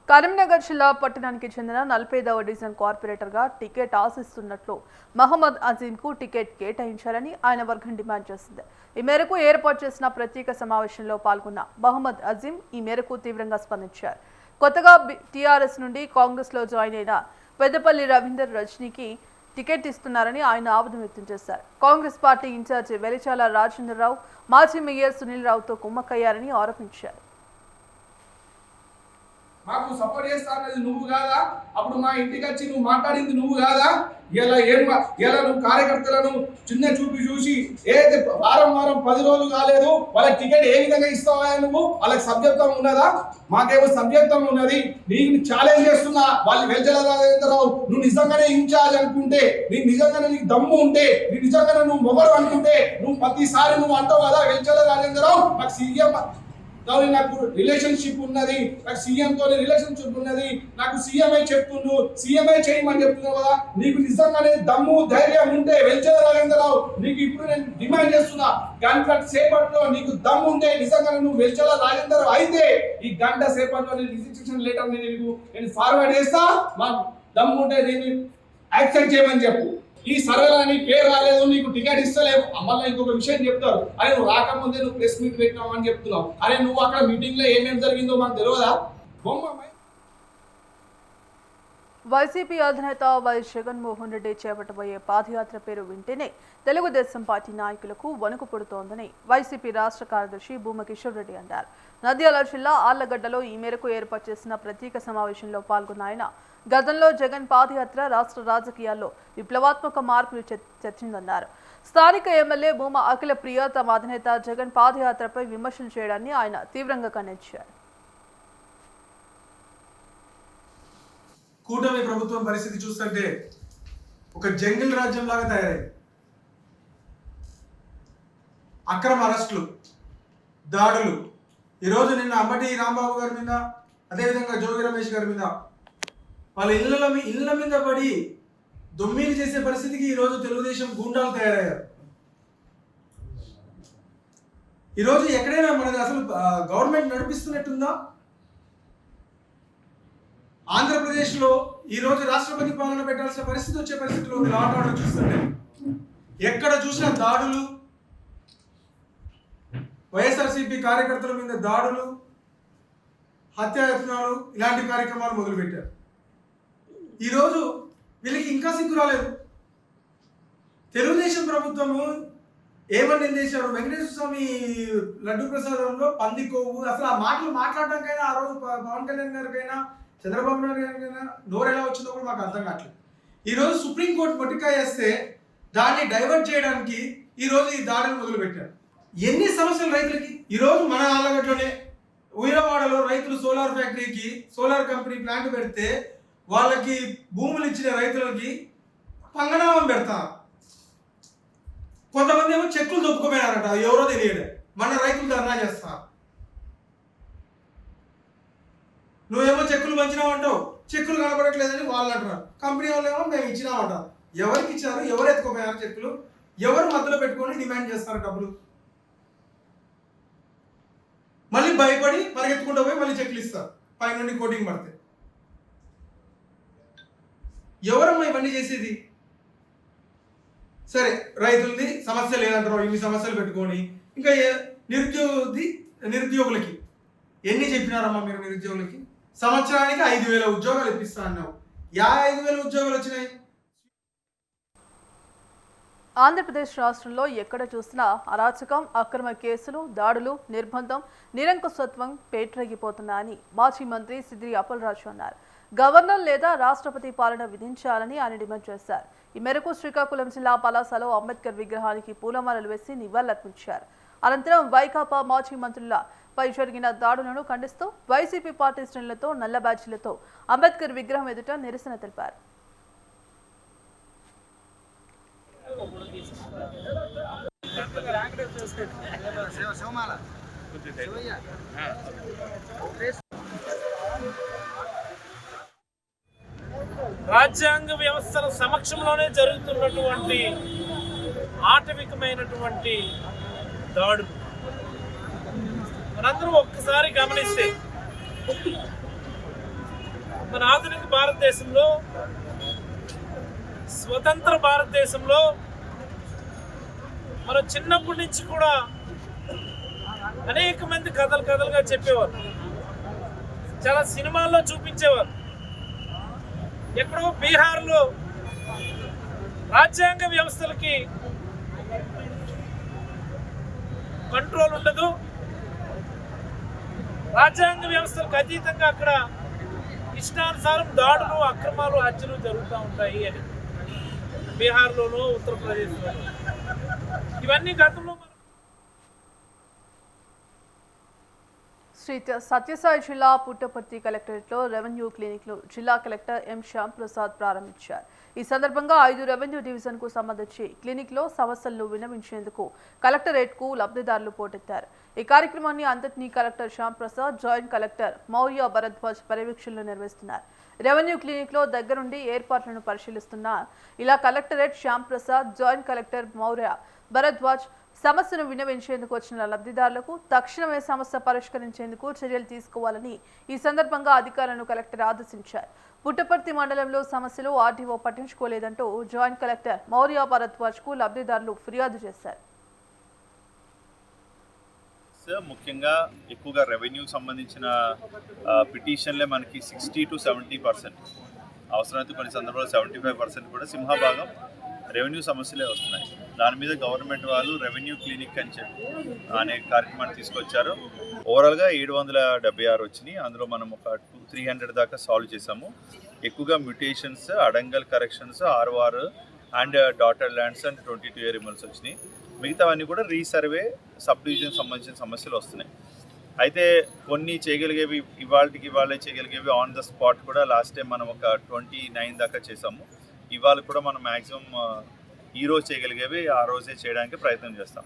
కరీంనగర్ జిల్లా పట్టణానికి చెందిన 45వ డివిజన్ కార్పొరేటర్గా టికెట్ ఆశిస్తున్నట్లు మహమ్మద్ అజీంకు టికెట్ కేటాయించాలని ఆయన వర్గం డిమాండ్ చేసింది. ఈ మేరకు ఏర్పాటు చేసిన ప్రత్యేక సమావేశంలో పాల్గొన్న మహమ్మద్ అజీం ఈ మేరకు తీవ్రంగా స్పందించారు. కొత్తగా టీఆర్ఎస్ నుండి కాంగ్రెస్లో జాయిన్ అయిన పెద్దపల్లి రవీందర్ రజనీకి టికెట్ ఇస్తున్నారని ఆయన ఆవేదన వ్యక్తం చేశారు. కాంగ్రెస్ పార్టీ ఇన్ఛార్జి వెలిచాల రాజేంద్రరావు మాజీ మేయర్ సునీల్ రావుతో కుమ్మక్కయ్యారని ఆరోపించారు. మాకు సపోర్ట్ చేస్తానది నువ్వు కాదా? అప్పుడు మా ఇంటికి వచ్చి నువ్వు మాట్లాడింది నువ్వు కాదా? ఇలా నువ్వు కార్యకర్తలను చిన్న చూపి చూసి ఏదైతే వారం 10 రోజులు కాలేదు వాళ్ళకి టికెట్ ఏ విధంగా ఇస్తావా? నువ్వు వాళ్ళకి సబ్జెక్తం ఉన్నదా? మాకేమో సబ్జెక్తం ఉన్నది. నీకు ఛాలెంజ్ చేస్తున్నా, వాళ్ళు వెల్చల రాజేంద్రరావు నువ్వు నిజంగానే ఇన్ఛార్జ్ అనుకుంటే, నీకు నిజంగానే నీకు దమ్ము ఉంటే, నీకు నిజంగానే నువ్వు మొగరు అనుకుంటే నువ్వు ప్రతిసారి నువ్వు అంటావు కదా వెల్చల రాజేంద్రరావు నాకు సీఎం నాకు రిలేషన్షిప్ ఉన్నది, నాకు సీఎంతో రిలేషన్షిప్ ఉన్నది, నాకు సీఎంఐ చెప్తుండు, సీఎంఐ చేయమని చెప్తున్నావు కదా. నీకు నిజంగానే దమ్ము ధైర్యం ఉంటే వెల్చల రాజేంద్రరావు నీకు ఇప్పుడు నేను డిమాండ్ చేస్తున్నా, గంట సేపట్లో నీకు దమ్ము ఉంటే నిజంగానే నువ్వు వెల్చల రాజేంద్రరావు అయితే ఈ గంట సేపట్లో నేను రిజిస్ట్రేషన్ లెటర్ నేను ఫార్వర్డ్ చేస్తా. మా దమ్ము ఉంటే నేను యాక్సెప్ట్ చేయమని చెప్పు. ఈ సర్వేలో నీ పేరు రాలేదు, నీకు టికెట్ ఇస్తలేవు. మళ్ళీ ఇంకొక విషయం చెప్తారు, అరే నువ్వు రాకముందే నువ్వు ప్రెస్ మీట్ పెట్టినావు అని చెప్తున్నావు. అరే నువ్వు అక్కడ మీటింగ్ లో ఏమేమి జరిగిందో మాకు తెలియదా? వైసీపీ అధినేత వైఎస్ జగన్మోహన్ రెడ్డి చేపట్టబోయే పాదయాత్ర పేరు వింటేనే తెలుగుదేశం పార్టీ నాయకులకు వణుకు పుడుతోందని వైసీపీ రాష్ట్ర కార్యదర్శి భూమా కిషోర్ రెడ్డి అన్నారు. నంద్యాల జిల్లా ఆళ్లగడ్డలో ఈ మేరకు ఏర్పాటు చేసిన ప్రత్యేక సమావేశంలో పాల్గొన్న ఆయన గతంలో జగన్ పాదయాత్ర రాష్ట్ర రాజకీయాల్లో విప్లవాత్మక మార్పులు చర్చిందన్నారు. స్థానిక ఎమ్మెల్యే భూమా అఖిల ప్రియ తమ అధినేత జగన్ పాదయాత్రపై విమర్శలు చేయడాన్ని ఆయన తీవ్రంగా ఖండించారు. కూటమి ప్రభుత్వం పరిస్థితి చూస్తుంటే ఒక జంగిల్ రాజ్యం లాగా తయారైంది. అక్రమ అరెస్టులు, దాడులు. ఈరోజు నిన్న అంబటి రాంబాబు గారి మీద, అదేవిధంగా జోగి రమేష్ గారి మీద వాళ్ళ ఇళ్ళ మీద పడి దొమ్మీలు చేసే పరిస్థితికి ఈరోజు తెలుగుదేశం గూండాలు తయారయ్యారు. ఈరోజు ఎక్కడైనా మనది అసలు గవర్నమెంట్ నడిపిస్తున్నట్టుందా? ఆంధ్రప్రదేశ్లో ఈరోజు రాష్ట్రపతి పాలన పెట్టాల్సిన పరిస్థితి వచ్చే పరిస్థితిలో లా అండ్ ఆర్డర్ చూస్తుంటే ఎక్కడ చూసినా దాడులు, వైఎస్ఆర్సీపీ కార్యకర్తల మీద దాడులు, హత్యాయత్నాలు, ఇలాంటి కార్యక్రమాలు మొదలుపెట్టారు. ఈరోజు వీళ్ళకి ఇంకా సిగ్గు రాలేదు. తెలుగుదేశం ప్రభుత్వము ఏమని నిందేశారు? వెంకటేశ్వర స్వామి లడ్డు ప్రసాదంలో పంది కొవ్వు. అసలు ఆ మాటలు మాట్లాడడానికైనా ఆ రోజు పవన్ కళ్యాణ్ గారికైనా చంద్రబాబు నాయుడు గారికైనా నోరు ఎలా వచ్చిందో కూడా మాకు అర్థం కావట్లేదు. ఈరోజు సుప్రీంకోర్టు మొట్టికాయ వేస్తే దాన్ని డైవర్ట్ చేయడానికి ఈరోజు ఈ దాడిని మొదలుపెట్టారు. ఎన్ని సమస్యలు రైతులకి. ఈరోజు మన ఆళ్ళగడ్డలోనే ఉయ్యలవాడలో రైతులు సోలార్ ఫ్యాక్టరీకి సోలార్ కంపెనీ ప్లాంట్ పెడితే వాళ్ళకి భూములు ఇచ్చిన రైతులకి పంగనామం పెడతారు. కొంతమంది ఏమో చెక్కులు దొప్పుకోపోయారట, ఎవరో తెలియదు. మన రైతులు ధర్నా చేస్తారు. నువ్వేమో చెక్కులు పంచినావు అంటావు, చెక్కులు కనపడట్లేదని వాళ్ళు అంటున్నారు. కంపెనీ వాళ్ళు ఏమో మేము ఇచ్చినామంటారు. ఎవరికి ఇచ్చారు? ఎవరు ఎత్తుకోపోయారు చెక్కులు? ఎవరు మధ్యలో పెట్టుకొని డిమాండ్ చేస్తారు డబ్బులు? మళ్ళీ భయపడి పరిగెత్తుకుంటూ పోయి మళ్ళీ చెక్కులు ఇస్తారు పైనుండి కోటింగ్ పడితే. ఎవరమ్మా ఇవన్నీ చేసేది? సరే, రైతులది సమస్య లేదంటారు, ఇన్ని సమస్యలు పెట్టుకొని ఇంకా నిరుద్యోగులకి ఎన్ని చెప్పినారమ్మా మీరు? నిరుద్యోగులకి సంవత్సరానికి 5,000 ఉద్యోగాలు ఇప్పిస్తా అన్నావు. 5,000 ఉద్యోగాలు వచ్చినాయి. ఆంధ్రప్రదేశ్ రాష్ట్రంలో ఎక్కడ చూసినా అరాచకం, అక్రమ కేసులు, దాడులు, నిర్బంధం, నిరంకుశత్వం పేటరేగిపోతున్నాయని మాజీ మంత్రి సిద్దిరి అప్పలరాజు అన్నారు. గవర్నర్ లేదా రాష్ట్రపతి పాలన విధించాలని ఆయన డిమాండ్ చేశారు. ఈ మేరకు శ్రీకాకుళం జిల్లా పలాసలో అంబేద్కర్ విగ్రహానికి పూలమాలలు వేసి నివాళులర్పించారు. అనంతరం వైకాపా మాజీ మంత్రులపై జరిగిన దాడులను ఖండిస్తూ వైసీపీ పార్టీ శ్రేణులతో నల్ల బ్యాడ్జీలతో అంబేద్కర్ విగ్రహం ఎదుట నిరసన తెలిపారు. రాజ్యాంగ వ్యవస్థల సమక్షంలోనే జరుగుతున్నటువంటి ఆటవికమైనటువంటి దాడులు మనందరూ ఒక్కసారి గమనిస్తే మన ఆధునిక భారతదేశంలో, స్వతంత్ర భారతదేశంలో మనం చిన్నప్పటి నుంచి కూడా అనేక మంది కథలుగా చెప్పేవారు, చాలా సినిమాల్లో చూపించేవారు. ఎక్కడో బీహార్లో రాజ్యాంగ వ్యవస్థలకి కంట్రోల్ ఉండదు, రాజ్యాంగ వ్యవస్థలకు అతీతంగా అక్కడ ఇష్టానుసారం దాడులు, అక్రమాలు, హత్యలు జరుగుతూ ఉంటాయి అని బీహార్లోనూ ఉత్తరప్రదేశ్లోనూ. ఇవన్నీ గతంలో శ్రీ సత్యసాయి జిల్లా పుట్టపర్తి కలెక్టరేట్లో రెవెన్యూ క్లినిక్లు జిల్లా కలెక్టర్ ఎం శ్యామ్ ప్రసాద్ ప్రారంభించారు. ఈ సందర్భంగా 5 రెవెన్యూ డివిజన్కు సంబంధించి క్లినిక్లో సమస్యలను విన్నవించేందుకు కలెక్టరేట్కు లబ్ధిదారులు పోటెత్తారు. ఈ కార్యక్రమాన్ని అంతటినీ collector Shyam Prasad, joint collector Maurya Bharadwaj పర్యవేక్షణలు నిర్వహిస్తున్నారు. రెవెన్యూ క్లినిక్లో దగ్గరుండి ఏర్పాట్లను పరిశీలిస్తున్న ఇలా collectorate Shyam Prasad, joint collector Maurya Bharadwaj సమస్యను విన్నవించేందుకు వచ్చిన లబ్ధిదారులకు తక్షణమే సమస్య పరిష్కరించేందుకు చర్యలు తీసుకోవాలని ఈ సందర్భంగా అధికారులను కలెక్టర్ ఆదేశించారు. పుట్టపర్తి మండలంలో సమస్యలు ఆర్టీఓ పట్టించుకోలేదంటూ జాయింట్ కలెక్టర్ మౌర్య భరద్వాజ్కు లబ్ధిదారులు ఫిర్యాదు చేశారు. ముఖ్యంగా ఎక్కువగా రెవెన్యూ సంబంధించిన పిటిషన్లే మనకి 60 to 70%, అవసరమైతే కొన్ని సందర్భాల్లో 75% కూడా సింహభాగం రెవెన్యూ సమస్యలే వస్తున్నాయి. దాని మీద గవర్నమెంట్ వాళ్ళు రెవెన్యూ క్లినిక్ అని చెప్పి అనే కార్యక్రమాన్ని తీసుకొచ్చారు. ఓవరాల్గా 776 వచ్చినాయి. అందులో మనం ఒక 300 దాకా సాల్వ్ చేసాము. ఎక్కువగా mutations, adangal corrections, ROR and daughter lands and 22 ఏరిమల్స్ వచ్చినాయి. మిగతావన్నీ కూడా రీసర్వే, సబ్ డివిజన్ సంబంధించిన సమస్యలు వస్తున్నాయి. అయితే కొన్ని చేయగలిగేవి ఇవాళే చేయగలిగేవి ఆన్ ద స్పాట్ కూడా లాస్ట్ టైం మనం ఒక 29 దాకా చేసాము. ఇవాళ కూడా మనం మ్యాక్సిమం ఈరోజు చేయగలిగేవి ఆ రోజే చేయడానికి ప్రయత్నం చేస్తాం.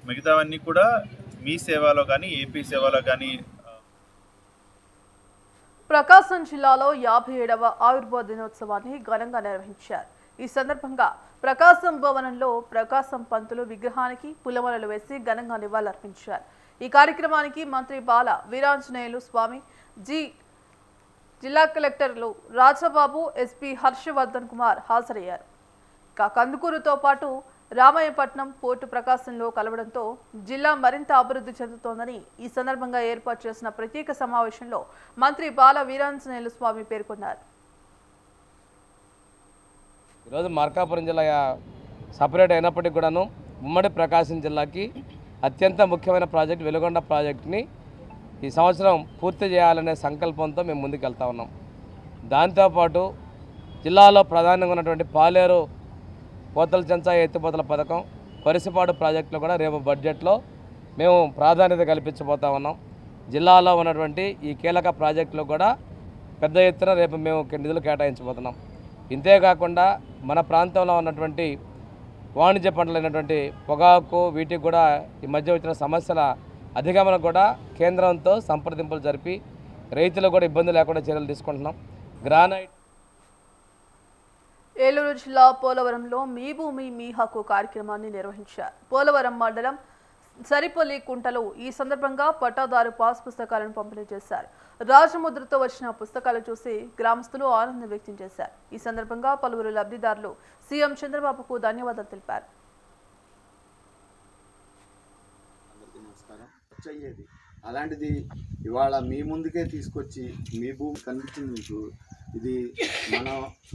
మిగతావన్నీ కూడా మీ సేవలో కానీ ఏపీ సేవలో కానీ. ప్రకాశం జిల్లాలో 57వ ఆవిర్భావ దినోత్సవాన్ని ఘనంగా నిర్వహించారు. ఈ సందర్భంగా ప్రకాశం భవనంలో ప్రకాశం పంతులు విగ్రహానికి పులమలలు వేసి ఘనంగా నివాళులర్పించారు. ఈ కార్యక్రమానికి మంత్రి బాల వీరాంజనేయులు స్వామి, జిల్లా కలెక్టర్లు రాజబాబు, ఎస్పీ హర్షవర్ధన్ కుమార్ హాజరయ్యారు. కందుకూరుతో పాటు రామాయపట్నం పోర్టు ప్రకాశంలో కలవడంతో జిల్లా మరింత అభివృద్ధి చెందుతోందని ఈ సందర్భంగా ఏర్పాటు చేసిన ప్రత్యేక సమావేశంలో మంత్రి బాల వీరాంజనేయులు స్వామి పేర్కొన్నారు. ఈరోజు మార్కాపురం జిల్లా సపరేట్ అయినప్పటికీ కూడాను ఉమ్మడి ప్రకాశం జిల్లాకి అత్యంత ముఖ్యమైన ప్రాజెక్టు వెలుగొండ ప్రాజెక్టుని ఈ సంవత్సరం పూర్తి చేయాలనే సంకల్పంతో మేము ముందుకు వెళ్తా ఉన్నాం. దాంతోపాటు జిల్లాలో ప్రధానంగా ఉన్నటువంటి పాలేరు పోతల చెంచా ఎత్తిపోతల పథకం, పరిసిపాడు ప్రాజెక్టులో కూడా రేపు బడ్జెట్లో మేము ప్రాధాన్యత కల్పించబోతా ఉన్నాం. జిల్లాలో ఉన్నటువంటి ఈ కీలక ప్రాజెక్టులో కూడా పెద్ద ఎత్తున రేపు మేము నిధులు కేటాయించబోతున్నాం. ఇంతేకాకుండా మన ప్రాంతంలో ఉన్నటువంటి వాణిజ్య పంటలైనటువంటి పొగాకు, వీటికి కూడా ఈ మధ్య వచ్చిన సమస్యల అధిగమన కూడా కేంద్రంతో సంప్రదింపులు జరిపి రైతులకు కూడా ఇబ్బంది లేకుండా చర్యలు తీసుకుంటున్నాం. గ్రానైట్ ఏలూరు జిల్లా పోలవరంలో మీ భూమి మీ హక్కు కార్యక్రమాన్ని నిర్వహించారు. పోలవరం మండలం సరిపల్లి కుంటలో ఈ సందర్భంగా పట్టాదారు పాస్ పుస్తకాలను పంపిణీ చేశారు. రాజముద్రతో వచ్చిన పుస్తకాలు చూసి గ్రామస్తులు ఆనందం వ్యక్తం చేశారు. ఈ సందర్భంగా పలువురు లబ్ధిదారులు సీఎం చంద్రబాబుకు ధన్యవాదాలు తెలిపారు. అలాంటిది ఇవాళ మీ ముందుకే తీసుకొచ్చి మీ భూమి కనిపించింది మీకు. ఇది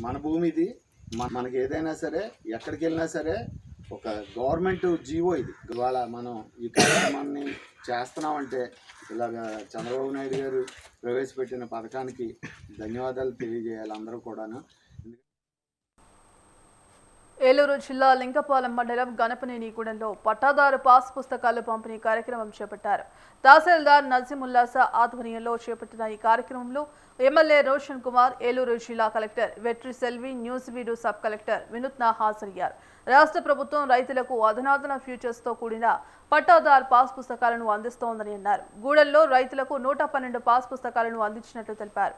మన భూమి, ఇది మనకి ఏదైనా సరే ఎక్కడికి వెళ్ళినా సరే ఒక గవర్నమెంట్ జీవో ఇది. ఇవాళ మనం ఈ కార్యక్రమాన్ని చేస్తున్నామంటే ఇలాగ చంద్రబాబు నాయుడు గారు ప్రవేశపెట్టిన పథకానికి ధన్యవాదాలు తెలియజేయాలి అందరూ కూడాను. ఏలూరు జిల్లా లింగపాలెం మండలం గణపనేనిగూడెంలో పట్టాదారు పాస్ పుస్తకాలు పంపిణీ కార్యక్రమం చేపట్టారు. తహసీల్దార్ నజీముల్లాసా ఆధ్వర్యంలో చేపట్టిన ఈ కార్యక్రమంలో ఎమ్మెల్యే రోషన్ కుమార్, ఏలూరు జిల్లా collector Vetri Selvi, Nuzvid sub collector Vinutna హాజరయ్యారు. రాష్ట్ర ప్రభుత్వం రైతులకు అధునాతన ఫ్యూచర్స్తో కూడిన పట్టాదారు పాస్ పుస్తకాలను అందిస్తోందని అన్నారు. గూడెంలో రైతులకు 112 పాస్ పుస్తకాలను అందించినట్లు తెలిపారు.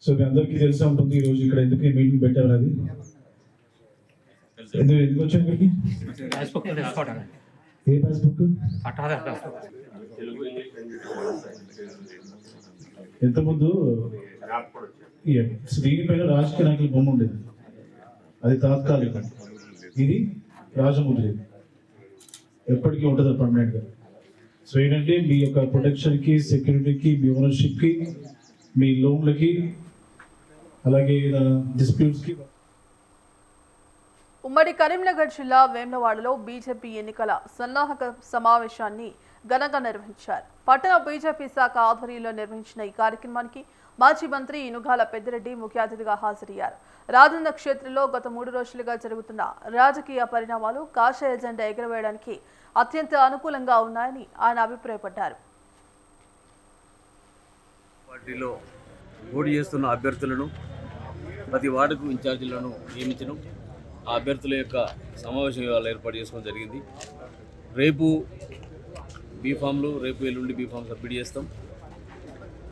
సో మీ అందరికీ తెలిసే ఉంటుంది ఈరోజు ఇక్కడ ఎందుకు ఈ మీటింగ్ పెట్టారు. అది ఎందుకు వచ్చాను ఇక్కడికి? ఏ పాస్బుక్? ఇంతకుముందు దీనిపైన రాజకీయ నాయకుల బొమ్మ ఉండేది, అది తాత్కాలికం. ఇది రాజముద్రి, ఎప్పటికీ ఉంటుంది పర్మనెంట్గా. సో ఏంటంటే మీ యొక్క ప్రొటెక్షన్కి, సెక్యూరిటీకి, మీ ఓనర్షిప్కి, మీ లోన్లకి, అలాగే డిస్ప్యూట్స్కి. ఉమ్మడి కరీంనగర్ జిల్లా వేములవాడలో బీజేపీ ఎన్నికల సన్నాహక సమావేశాన్ని ఘనంగా నిర్వహించారు. పట్టణ బీజేపీ శాఖ ఆధ్వర్యంలో నిర్వహించిన ఈ కార్యక్రమానికి మాజీ మంత్రి ఇనుగాల పెద్దిరెడ్డి ముఖ్య అతిథిగా హాజరయ్యారు. రాజన్న క్షేత్రంలో గత 3 రోజులుగా జరుగుతున్న రాజకీయ పరిణామాలు కాషాయ జెండా ఎగురవేయడానికి అత్యంత అనుకూలంగా ఉన్నాయని ఆయన అభిప్రాయపడ్డారు. పార్టీలో పోటీ చేస్తున్న అభ్యర్థులను ప్రతి వార్డుకు ఇన్ఛార్జీలను నియమించడం, ఆ అభ్యర్థుల యొక్క సమావేశం ఇవాళ ఏర్పాటు చేసుకోవడం జరిగింది. రేపు బీఫామ్లు, రేపు ఎల్లుండి బీఫామ్ సబ్మిట్ చేస్తాం.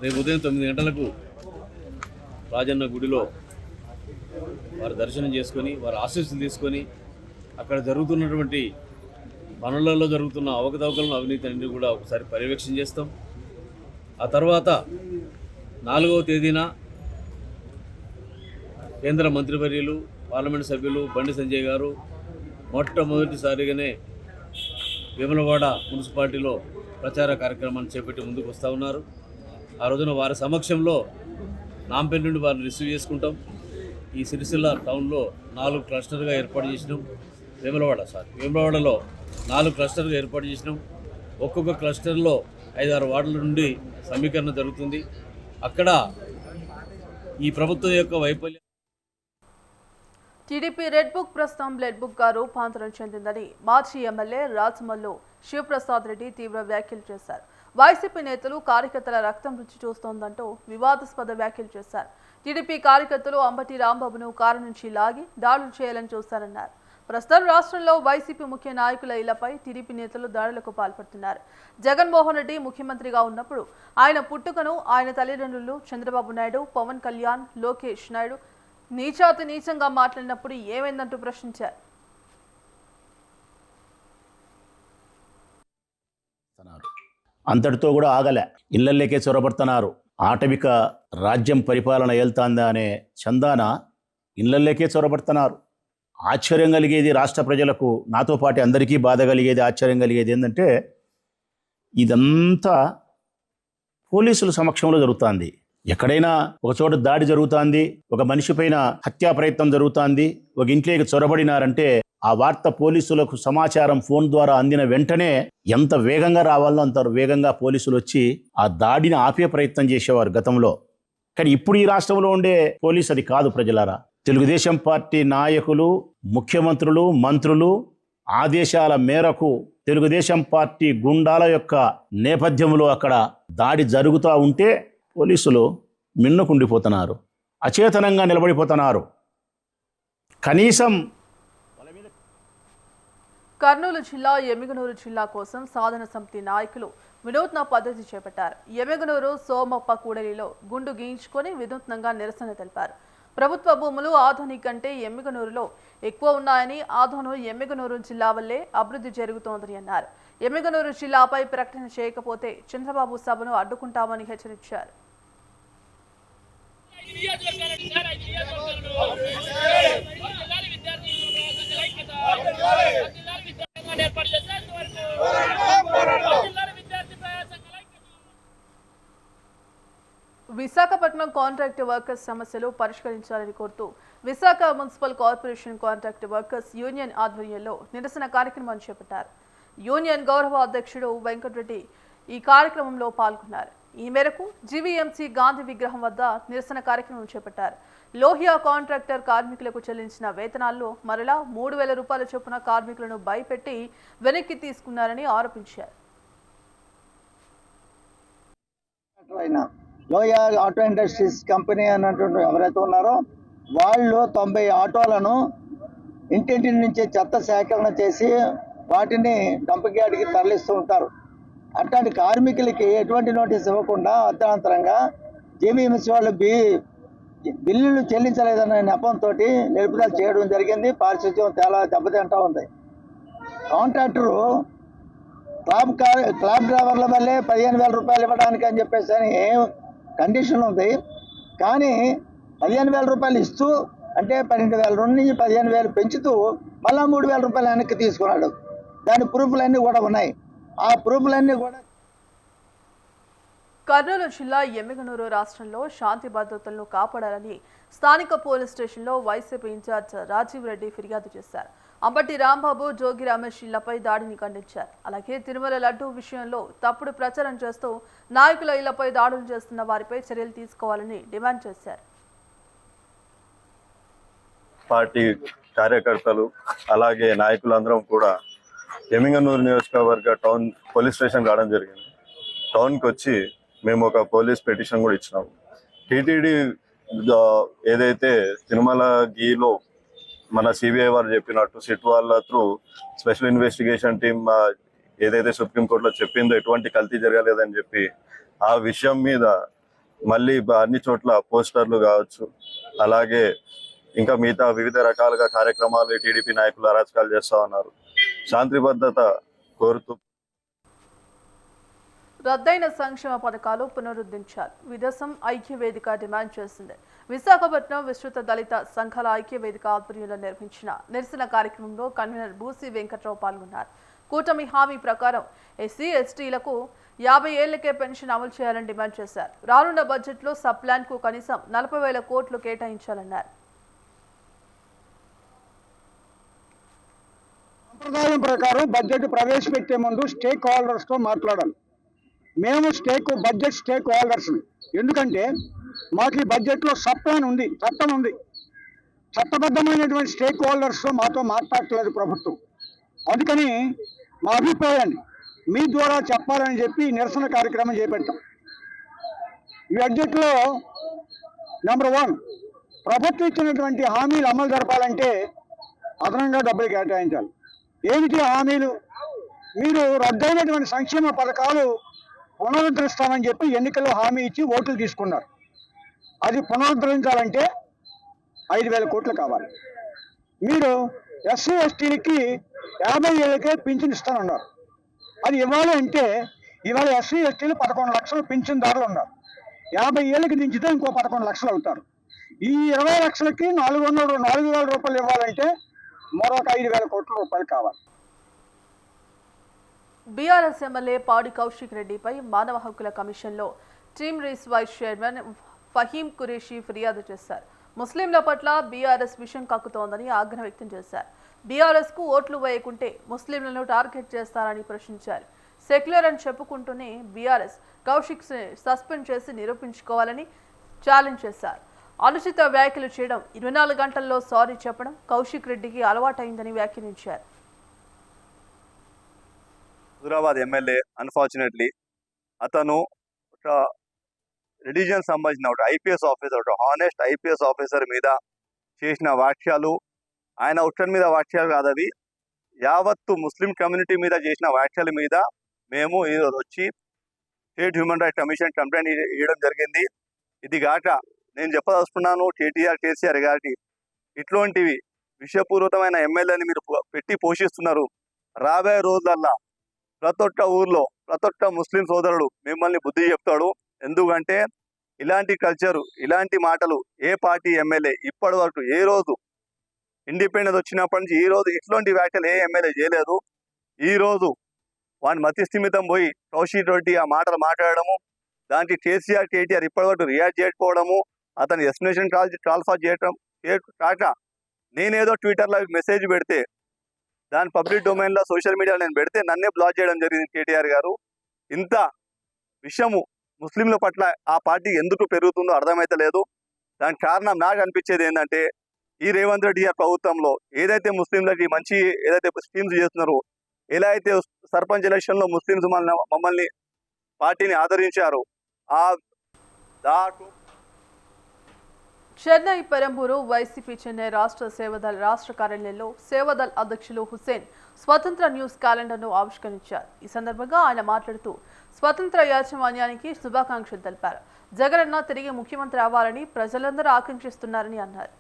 రేపు ఉదయం 9 గంటలకు రాజన్న గుడిలో వారు దర్శనం చేసుకొని, వారి ఆశీస్సులు తీసుకొని, అక్కడ జరుగుతున్నటువంటి పనులలో జరుగుతున్న అవకతవకలను, అవినీతి అన్ని కూడా ఒకసారి పర్యవేక్షణ చేస్తాం. ఆ తర్వాత 4వ తేదీన కేంద్ర మంత్రివర్యులు, పార్లమెంట్ సభ్యులు బండి సంజయ్ గారు మొట్టమొదటిసారిగానే వేములవాడ మున్సిపాలిటీలో ప్రచార కార్యక్రమాన్ని చేపట్టి ముందుకు వస్తూ ఉన్నారు. ఆ రోజున వారి సమక్షంలో నాంపల్లి నుండి వారిని రిసీవ్ చేసుకుంటాం. ఈ సిరిసిల్ల టౌన్లో 4 క్లస్టర్గా ఏర్పాటు చేసినాం. వేములవాడలో 4 క్లస్టర్గా ఏర్పాటు చేసినాం. ఒక్కొక్క క్లస్టర్లో 5-6 వార్డుల నుండి సమీకరణ జరుగుతుంది. అక్కడ ఈ ప్రభుత్వం యొక్క వైఫల్యం. టీడీపీ రెడ్ బుక్ ప్రస్తుతం బ్లడ్ బుక్ గా రూపాంతరం చెందిందని మాజీ ఎమ్మెల్యే రాజమల్లు శివప్రసాద్ రెడ్డి తీవ్ర వ్యాఖ్యలు చేశారు. వైసీపీ నేతలు కార్యకర్తల రక్తం రుచి చూస్తోందంటూ వివాదాస్పద వ్యాఖ్యలు చేశారు. టీడీపీ కార్యకర్తలు అంబటి రాంబాబును కారు నుంచి లాగి దాడులు చేయాలని చూస్తారన్నారు. ప్రస్తుతం రాష్ట్రంలో వైసీపీ ముఖ్య నాయకుల ఇళ్లపై టీడీపీ నేతలు దాడులకు పాల్పడుతున్నారు. జగన్మోహన్ రెడ్డి ముఖ్యమంత్రిగా ఉన్నప్పుడు ఆయన పుట్టుకను ఆయన తల్లిదండ్రులు చంద్రబాబు నాయుడు, పవన్ కళ్యాణ్, లోకేష్ నాయుడు నీచాతి నీచంగా మాట్లాడినప్పుడు ఏమైందంటూ ప్రశ్నించారు. అంతటితో కూడా ఆగలే, ఇళ్లల్లోకే చొరబడుతున్నారు. ఆటవిక రాజ్యం పరిపాలన వెళ్తాందా అనే చందాన ఇళ్లల్లోకే చొరబడుతున్నారు. ఆశ్చర్యం కలిగేది రాష్ట్ర ప్రజలకు, నాతో పాటు అందరికీ బాధ కలిగేది, ఆశ్చర్యం కలిగేది ఏంటంటే ఇదంతా పోలీసుల సమక్షంలో జరుగుతుంది. ఎక్కడైనా ఒక చోట దాడి జరుగుతుంది, ఒక మనిషి పైన హత్యా ప్రయత్నం జరుగుతుంది, ఒక ఇంట్లోకి చొరబడినారంటే ఆ వార్త పోలీసులకు సమాచారం ఫోన్ ద్వారా అందిన వెంటనే ఎంత వేగంగా రావాలో అంత వేగంగా పోలీసులు వచ్చి ఆ దాడిని ఆపే ప్రయత్నం చేసేవారు గతంలో. కానీ ఇప్పుడు ఈ రాష్ట్రంలో ఉండే పోలీసు అది కాదు. ప్రజలారా, తెలుగుదేశం పార్టీ నాయకులు, ముఖ్యమంత్రులు, మంత్రులు ఆదేశాల మేరకు తెలుగుదేశం పార్టీ గుండాల యొక్క నేపథ్యంలో అక్కడ దాడి జరుగుతూ ఉంటే పోలీసులు మిన్నుకుండిపోతున్నారు, అచేతనంగా నిలబడిపోతున్నారు. కనీసం కర్నూలు జిల్లా ఎమ్మిగనూరు జిల్లా కోసం సాధన సమితి నాయకులు వినూత్న పద్ధతి చేపట్టారు. ఎమ్మిగనూరు సోమప్ప కూడలిలో గుండు గీయించుకొని వినూత్నంగా నిరసన తెలిపారు. ప్రభుత్వ భూములు ఆధోని కంటే ఎమ్మిగనూరులో ఎక్కువ ఉన్నాయని, ఆధోను ఎమ్మిగనూరు జిల్లా వల్లే అభివృద్ధి జరుగుతోందని అన్నారు. ఎమ్మిగనూరు జిల్లాపై ప్రకటన చేయకపోతే చంద్రబాబు సభను అడ్డుకుంటామని హెచ్చరించారు. విశాఖపట్నం కాంట్రాక్ట్ వర్కర్స్ సమస్యలు పరిష్కరించాలని కోరుతూ Visakha municipal corporation contract workers union ఆధ్వర్యంలో నిరసన కార్యక్రమాన్ని చేపట్టారు. యూనియన్ గౌరవ అధ్యక్షుడు వెంకటరెడ్డి ఈ కార్యక్రమంలో పాల్గొన్నారు. ఈ మేరకు జీవీఎంసీ గాంధీ విగ్రహం వద్ద నిరసన కార్యక్రమం చేపట్టారు. లోహియా కాంట్రాక్టర్ కార్మికులకు చెల్లించిన వేతనాల్లో మరలా 3,000 రూపాయల చొప్పున కార్మికులను భయపెట్టి వెనక్కి తీసుకున్నారని ఆరోపించారు. లోహియా ఆటో ఇండస్ట్రీస్ కంపెనీ అన్నటువంటి ఎవరైతే ఉన్నారో వాళ్ళు 90 ఆటోలను ఇంటింటి నుంచి చెత్త సేకరణ చేసి వాటిని డంపింగ్ యార్డ్కి తరలిస్తూ ఉంటారు. అట్లాంటి కార్మికులకి ఎటువంటి నోటీస్ ఇవ్వకుండా అర్ధాంతరంగా జీవీఎంసీ వాళ్ళు బిల్లులు చెల్లించలేదనే నెపంతో నిలుపుదల చేయడం జరిగింది. పారిశుద్ధ్యం చాలా దెబ్బతింటూ ఉంది. కాంట్రాక్టరు క్లాబ్ డ్రైవర్ల వల్లే 15,000 రూపాయలు ఇవ్వడానికి అని చెప్పేసి అని కండిషన్ ఉంది. కానీ 15,000 రూపాయలు ఇస్తూ అంటే 12,000 నుంచి 15,000 పెంచుతూ మళ్ళా 3,000 రూపాయలు వెనక్కి తీసుకున్నాడు. దాని ప్రూఫ్లన్నీ కూడా ఉన్నాయి. ఆ ప్రూఫ్లన్నీ కూడా కర్నూలు జిల్లా ఎమ్మిగనూరు రాష్ట్రంలో శాంతి భద్రతలను కాపాడాలని స్థానిక పోలీస్ స్టేషన్లో వైసీపీ ఇన్ఛార్జ్ రాజీవ్ రెడ్డి ఫిర్యాదు చేశారు. అంబటి రాంబాబు, జోగి రమేష్ ఇళ్లపై దాడిని ఖండించారు. అలాగే తిరుమల లడ్డూ విషయంలో తప్పుడు ప్రచారం చేస్తూ నాయకుల ఇళ్లపై దాడులు చేస్తున్న వారిపై చర్యలు తీసుకోవాలని డిమాండ్ చేశారు. పార్టీ కార్యకర్తలు అలాగే నాయకులందరం కూడా ఎమ్మిగనూరు నియోజకవర్గ టౌన్ పోలీస్ స్టేషన్ రావడం జరిగింది. టౌన్కి వచ్చి మేము ఒక పోలీస్ పిటిషన్ కూడా ఇచ్చినాము. టీటీడీ ఏదైతే తిరుమల గీలో మన సిబిఐ వారు చెప్పినట్టు సిట్ వాళ్ళ త్రూ స్పెషల్ ఇన్వెస్టిగేషన్ టీమ్ ఏదైతే సుప్రీంకోర్టులో చెప్పిందో ఎటువంటి కల్తీ జరగలేదని చెప్పి ఆ విషయం మీద మళ్ళీ అన్ని చోట్ల పోస్టర్లు కావచ్చు, అలాగే ఇంకా మిగతా వివిధ రకాలుగా కార్యక్రమాలు టీడీపీ నాయకులు అరాచకాలు చేస్తా ఉన్నారు. శాంతి భద్రత కోరుతూ రద్దయిన సంక్షేమ పథకాలు పునరుద్ధరించాలి. విదేశం ఐక్యవేదిక డిమాండ్ చేసింది. విశాఖపట్నం విస్తృత దళిత సంఘాల ఐక్యవేదిక ఆధ్వర్యంలో నిర్వహించిన నిరసన కార్యక్రమంలో కన్వీనర్ బూసి వెంకట్రావు పాల్గొన్నారు. కూటమి హామీ ప్రకారం ఎస్సీ ఎస్టీలకు 50 ఏళ్లకే పెన్షన్ అమలు చేయాలని డిమాండ్ చేశారు. రానున్న బడ్జెట్లో సబ్ ప్లాన్ కు కనీసం 40,000 కోట్లు కేటాయించాలన్నారు. సంప్రదాయం ప్రకారం బడ్జెట్ ప్రవేశపెట్టే ముందు స్టేక్ హోల్డర్స్తో మాట్లాడాలి. మేము బడ్జెట్ స్టేక్ హోల్డర్స్. ఎందుకంటే మాకు ఈ బడ్జెట్లో సబ్ ప్లాన్ ఉంది, చట్టం ఉంది. చట్టబద్ధమైనటువంటి స్టేక్ హోల్డర్స్తో మాతో మాట్లాడట్లేదు ప్రభుత్వం. అందుకని మా అభిప్రాయాన్ని మీ ద్వారా చెప్పాలని చెప్పి నిరసన కార్యక్రమం చేపట్టాం. ఈ బడ్జెట్లో నెంబర్ 1 ప్రభుత్వం ఇచ్చినటువంటి హామీలు అమలు జరపాలంటే అదనంగా డబ్బులు కేటాయించాలి. ఏమిటి హామీలు? మీరు రద్దయినటువంటి సంక్షేమ పథకాలు పునరుద్ధరిస్తామని చెప్పి ఎన్నికల్లో హామీ ఇచ్చి ఓట్లు తీసుకున్నారు. అది పునరుద్ధరించాలంటే 5,000 కోట్లు కావాలి. మీరు ఎస్సీ ఎస్టీలకి 50 ఏళ్ళకే పింఛన్ ఇస్తానన్నారు. అది ఇవ్వాలి అంటే ఇవాళ ఎస్సీ ఎస్టీలు 11 లక్షలు పింఛన్దారులు ఉన్నారు. 50 ఏళ్ళకి దించితే ఇంకో 11 లక్షలు అవుతారు. ఈ 20 లక్షలకి 4,000 రూపాయలు ఇవ్వాలంటే మరొక 5,000 కోట్ల రూపాయలు కావాలి. బీఆర్ఎస్ ఎమ్మెల్యే పాడి కౌశిక్ రెడ్డిపై మానవ హక్కుల కమిషన్లో టీమ్ రీస్ వైస్ చైర్మన్ ఫహీం ఖురేషీ ఫిర్యాదు చేశారు. ముస్లింల పట్ల బీఆర్ఎస్ విషం కక్కుతోందని ఆగ్రహం వ్యక్తం చేశారు. బీఆర్ఎస్కు ఓట్లు వేయకుంటే ముస్లింలను టార్గెట్ చేస్తారని ప్రశ్నించారు. సెక్యులర్ అని చెప్పుకుంటూనే బీఆర్ఎస్ కౌశిక్ సస్పెండ్ చేసి నిరూపించుకోవాలని ఛాలెంజ్ చేశారు. అనుచిత వ్యాఖ్యలు చేయడం, 24 గంటల్లో సారీ చెప్పడం కౌశిక్ రెడ్డికి అలవాటైందని వ్యాఖ్యానించారు. హైదరాబాద్ ఎమ్మెల్యే అన్ఫార్చునేట్లీ అతను ఒక రిలీజియన్ సంబంధించిన ఒక ఐపీఎస్ ఆఫీసర్, ఒక హానెస్ట్ ఐపీఎస్ ఆఫీసర్ మీద చేసిన వ్యాఖ్యలు, ఆయన ఉత్తర్ మీద వ్యాఖ్యలు కాదు, అవి యావత్తు ముస్లిం కమ్యూనిటీ మీద చేసిన వ్యాఖ్యల మీద మేము ఈరోజు వచ్చి state human rights commission complaint ఇవ్వడం జరిగింది. ఇది గాక నేను చెప్పదలుచుకున్నాను, కేసీఆర్ గారికి ఇట్లాంటివి విషపూరితమైన ఎమ్మెల్యేని మీరు పెట్టి పోషిస్తున్నారు. రాబోయే రోజులల్లా ప్రతి ఒక్క ఊర్లో ప్రతి ఒక్క ముస్లిం సోదరుడు మిమ్మల్ని బుద్ధి చెప్తాడు. ఎందుకంటే ఇలాంటి కల్చరు, ఇలాంటి మాటలు ఏ పార్టీ ఎమ్మెల్యే ఇప్పటి వరకు ఏ రోజు ఇండిపెండెన్స్ వచ్చినప్పటి నుంచి ఈ రోజు ఇట్లాంటి వ్యాఖ్యలు ఏ ఎమ్మెల్యే చేయలేదు. ఈ రోజు వాని మతిస్థిమితం పోయి కౌశిక్ రెడ్డి ఆ మాటలు మాట్లాడము, దానికి కేటీఆర్ ఇప్పటి వరకు రియాక్ట్ చేయకపోవడము, అతని ఎస్టిమేషన్ కాల్ఫా చేయటం కాక నేనేదో ట్విట్టర్లో మెసేజ్ పెడితే దాని పబ్లిక్ డొమైన్లో సోషల్ మీడియాలో నేను పెడితే నన్నే బ్లాక్ చేయడం జరిగింది కేటీఆర్ గారు. ఇంత విషయము ముస్లింల పట్ల ఆ పార్టీ ఎందుకు పెరుగుతుందో అర్థమైతే లేదు. దానికి కారణం నాకు అనిపించేది ఏంటంటే ఈ రేవంత్ రెడ్డి గారి ప్రభుత్వంలో ఏదైతే ముస్లింలకి మంచి ఏదైతే స్కీమ్స్ చేస్తున్నారో, ఎలా అయితే సర్పంచ్ ఎలక్షన్లో ముస్లింస్ మమ్మల్ని పార్టీని ఆదరించారో చెన్నై పెరంబూరు వైసీపీ చెన్నై రాష్ట్ర సేవదల్ రాష్ట్ర కార్యాలయంలో సేవదల్ అధ్యక్షులు హుసేన్ స్వతంత్ర న్యూస్ క్యాలెండర్ను ఆవిష్కరించారు. ఈ సందర్భంగా ఆయన మాట్లాడుతూ స్వతంత్ర యాజమాన్యానికి శుభాకాంక్షలు తెలిపారు. జగనన్న తిరిగి ముఖ్యమంత్రి అవ్వాలని ప్రజలందరూ ఆకాంక్షిస్తున్నారని అన్నారు.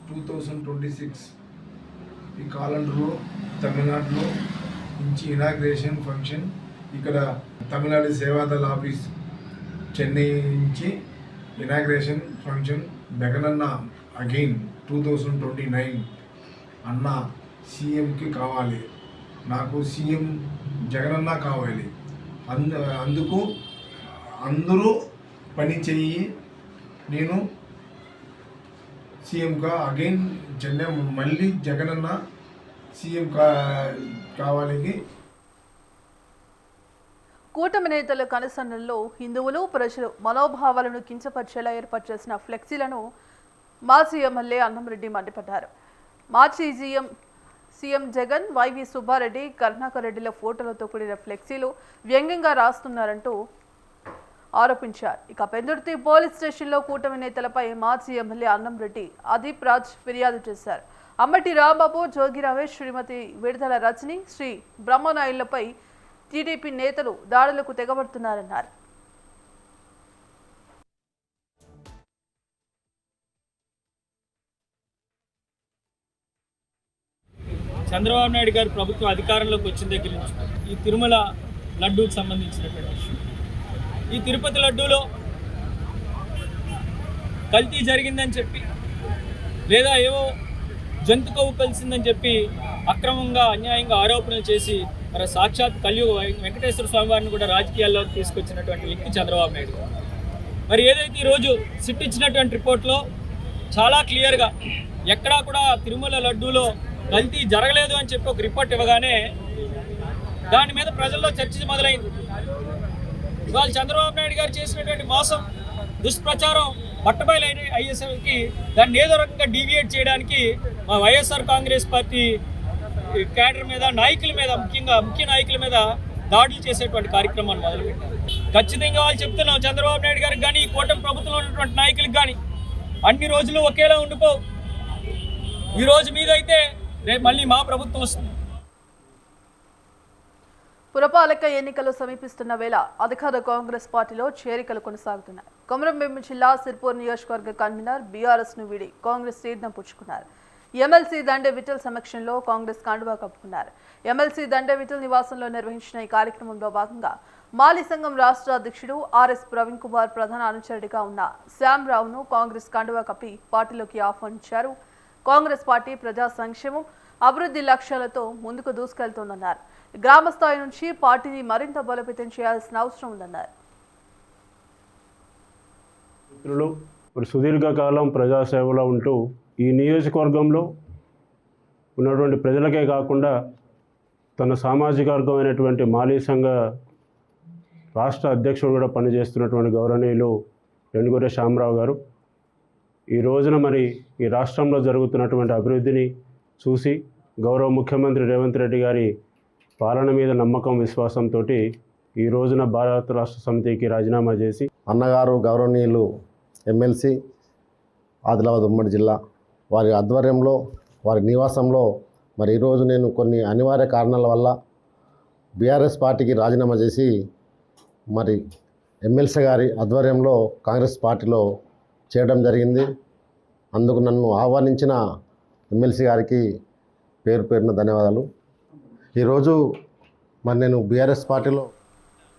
2026 ఈ కాలంలో తమిళనాడులో నుంచి ఇనాగ్రేషన్ ఫంక్షన్, ఇక్కడ తమిళనాడు సేవాదల్ ఆఫీస్ చెన్నై నుంచి ఇనాగ్రేషన్ ఫంక్షన్. జగనన్న అగైన్ 2029 అన్న సీఎంకి కావాలి, నాకు సీఎం జగనన్న కావాలి. అందుకు అందరూ పని చెయ్యి, నేను సీఎంగా అగైన్ చెన్నై మళ్ళీ జగనన్న సీఎం కావాలి. కూటమి నేతల కనుసన్నల్లో హిందువులు ప్రజలు మనోభావాలను కించపరిచేలా ఏర్పాటు చేసిన ఫ్లెక్సీలను మాజీ ఎమ్మెల్యే అన్నంరెడ్డి మండిపడ్డారు. మాజీ సీఎం జగన్, వైవి సుబ్బారెడ్డి, కరుణాకర్ రెడ్డిల ఫోటోలతో కూడిన ఫ్లెక్సీలు వ్యంగ్యంగా రాస్తున్నారంటూ ఆరోపించారు. ఇక పెందుర్తి పోలీస్ స్టేషన్లో కూటమి నేతలపై మాజీ ఎమ్మెల్యే అన్నంరెడ్డి అదీప్ రాజ్ ఫిర్యాదు చేశారు. అమ్మటి రాంబాబు, జోగి రమేష్, శ్రీమతి విడుదల రజని, శ్రీ బ్రహ్మనాయుళ్లపై టీడీపీ నేతలు దాడులకు తెగబడుతున్నారన్నారు. చంద్రబాబు నాయుడు గారు ప్రభుత్వం అధికారంలోకి వచ్చిన దగ్గర నుంచి ఈ తిరుమల లడ్డూకి సంబంధించినటువంటి ఇష్యూ, ఈ తిరుపతి లడ్డూలో కల్తీ జరిగిందని చెప్పి లేదా ఏవో జంతు కొవ్వు కలిసిందని చెప్పి అక్రమంగా అన్యాయంగా ఆరోపణలు చేసి మరి సాక్షాత్ కలియుగ వెంకటేశ్వర స్వామి వారిని కూడా రాజకీయాల్లోకి తీసుకొచ్చినటువంటి వ్యక్తి చంద్రబాబు నాయుడు గారు. మరి ఏదైతే ఈరోజు సిట్ ఇచ్చినటువంటి రిపోర్ట్లో చాలా క్లియర్గా ఎక్కడా కూడా తిరుమల లడ్డూలో కల్తీ జరగలేదు అని చెప్పి ఒక రిపోర్ట్ ఇవ్వగానే దాని మీద ప్రజల్లో చర్చ మొదలైంది. ఇవాళ చంద్రబాబు నాయుడు గారు చేసినటువంటి మోసం, దుష్ప్రచారం బట్టబయలు అయ్యేసరికి దాన్ని ఏదో రకంగా డీవియేట్ చేయడానికి మా వైఎస్ఆర్ కాంగ్రెస్ పార్టీ క్యాడర్ మీద, నాయకుల మీద, ముఖ్య నాయకుల మీద దాడులు చేసేటువంటి కార్యక్రమాన్ని మొదలుపెట్టారు. ఖచ్చితంగా వాళ్ళు చెప్తున్నాం, చంద్రబాబు నాయుడు గారికి కానీ, ఈ కూటమి ప్రభుత్వంలో ఉన్నటువంటి నాయకులకు కానీ అన్ని రోజులు ఒకేలా ఉండిపోవు. ఈ రోజు మీదైతే రేపు మళ్ళీ మా ప్రభుత్వం వస్తుంది. పురపాలక ఎన్నికలు సమీపిస్తున్న వేళ అధికార కాంగ్రెస్ పార్టీలో చేరికలు కొనసాగుతున్నాయి. కొమరంభీం జిల్లా సిర్పూర్ నియోజకవర్గ కన్వీనర్ బీఆర్ఎస్ ను వీడి కాంగ్రెస్ తీర్థం పుచ్చుకున్నారు. ఎమ్మెల్సీ దండే విఠల్ సమక్షంలో కాంగ్రెస్ కండువా కప్పుకున్నారు. ఎమ్మెల్సీ దండే విఠల్ నివాసంలో నిర్వహించిన ఈ కార్యక్రమంలో భాగంగా మాలీ సంఘం రాష్ట్ర అధ్యక్షుడు ఆర్ఎస్ ప్రవీణ్ కుమార్ ప్రధాన అనుచరుడిగా ఉన్న శ్యామ్ రావును కాంగ్రెస్ కండువా కప్పి పార్టీలోకి ఆహ్వానించారు. కాంగ్రెస్ పార్టీ ప్రజా సంక్షేమం, అభివృద్ధి లక్ష్యాలతో ముందుకు దూసుకెళ్తోందన్నారు. గ్రామ స్థాయి నుంచి పార్టీని మరింత బలోపేతం చేయాల్సిన అవసరం ఉందన్నారు. సుదీర్ఘకాలం ప్రజాసేవలో ఉంటూ ఈ నియోజకవర్గంలో ఉన్నటువంటి ప్రజలకే కాకుండా తన సామాజిక వర్గమైనటువంటి మాలీ సంఘ రాష్ట్ర అధ్యక్షుడు కూడా పనిచేస్తున్నటువంటి గౌరవనీయులు వెనుగొర్రె శ్యామరావు గారు ఈ రోజున మరి ఈ రాష్ట్రంలో జరుగుతున్నటువంటి అభివృద్ధిని చూసి గౌరవ ముఖ్యమంత్రి రేవంత్ రెడ్డి గారి పాలన మీద నమ్మకం, విశ్వాసంతో ఈ రోజున భారత రాష్ట్ర సమితికి రాజీనామా చేసి అన్నగారు గౌరవనీయులు ఎమ్మెల్సీ ఆదిలాబాద్ ఉమ్మడి జిల్లా వారి ఆధ్వర్యంలో, వారి నివాసంలో మరి ఈరోజు నేను కొన్ని అనివార్య కారణాల వల్ల బీఆర్ఎస్ పార్టీకి రాజీనామా చేసి మరి ఎమ్మెల్సీ గారి ఆధ్వర్యంలో కాంగ్రెస్ పార్టీలో చేయడం జరిగింది. అందుకు నన్ను ఆహ్వానించిన ఎమ్మెల్సీ గారికి పేరు పేరున ధన్యవాదాలు. ఈరోజు మరి నేను బీఆర్ఎస్ పార్టీలో